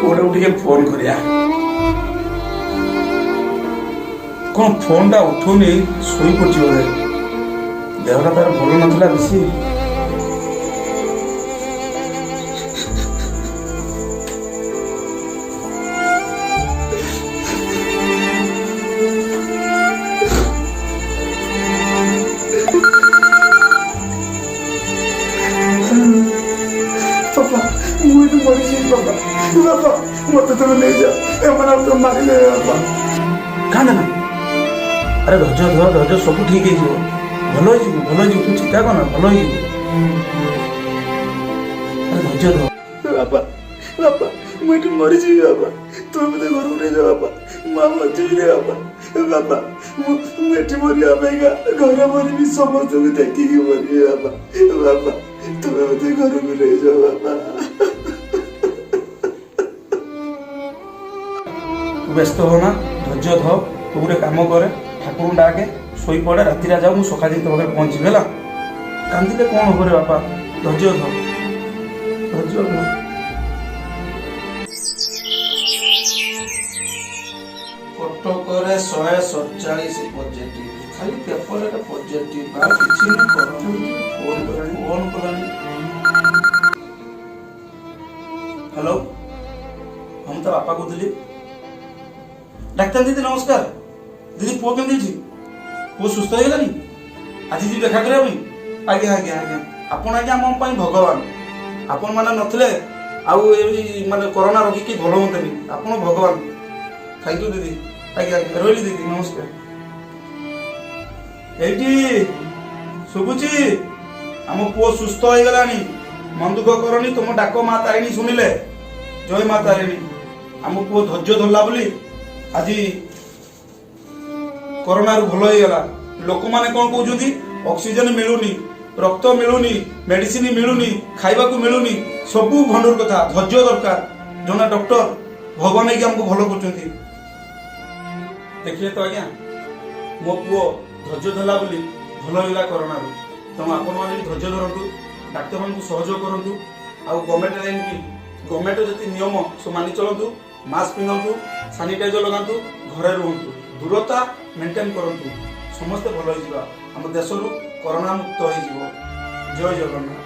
ପୁଅଟାକୁ ଟିକେ ଫୋନ୍ କରିବା। କ'ଣ ଫୋନ୍ଟା ଉଠୁନି, ଶୋଇପଡ଼ିଛି ବୋଧେ। ଦେହଟା ତାର ଭଲ ନଥିଲା ବେଶୀ। बापा मत तुम नहीं जा तो मारे बापा क्या ना अरे धैर्य धर धैर्य सब ठीक है भल हो तू चिंता करना भल हो धैर्य धर बापा बापा मुझे मरी जी बापा तुम मत घर नहीं जा बापा माँ मरी रे बापा बापा मुझे मरी आएगा घर मरी भी समस्त को देखिए मरी बापा बापा तुम मत घर को नहीं जाओ बापा व्यस्त हो ना धैर्य धर तू गोटे कम करे ठाकुर डाके शोई पड़े राति जाऊ मुझे सकाल तो पाखे पहुँचबी है कांदिले कौन हम रे बापा धैर्य धर धैर्य धर कटक 147 पॉजिटिव खाली पेपर पॉजिटिव बाहर किसी नहीं कर फोन कलानी हेलो हम तो बापा को दिली डाक्टर दीदी नमस्कार दीदी पुओ केमती अछि पुओ सुस्थ हो गलानी आज जी देखा करिया आज्ञा आज्ञा आज्ञा आपण आज्ञा हम पई भगवान आपण माने नथले आउ माने कोरोना रोगी की भलो होतनी आपण भगवान थैंक यू दीदी आज्ञा रोली दीदी नमस्कार एटी सुबुची हम पुओ सुस्थ हो गलानी मन दुख करनी तुम डाक मां तारिणी सुनिले जय मां तारिणी हम पुओ धैर्य धरला बोली आज कोरोना भल हो गला लोक माने कौन कहते ऑक्सीजन मिलूनी रक्त मिलूनी मेडिसिन मिलूनी खाइबा को मिलूनी सबू भंडूर कथा धैर्य दरकार जना डॉक्टर भगवान है हमको भल कर देखिए तो आज्ञा मो पुओ धैर्य धरला बोली भल होगा कोरोना तेणु आपण मैंने धैर्य धरतु डाक्तर मान सहयोग करूँ आउ गवर्नमेंट लाइन की गवर्नमेंट जो नियम सब मानि चलतु मास्क पिंधतु सानिटाइजर लगातु घरे रुहतु दूरता मेंटेन करतु समस्ते भल हो आम देश कोरोना मुक्त हो जय जगन्नाथ।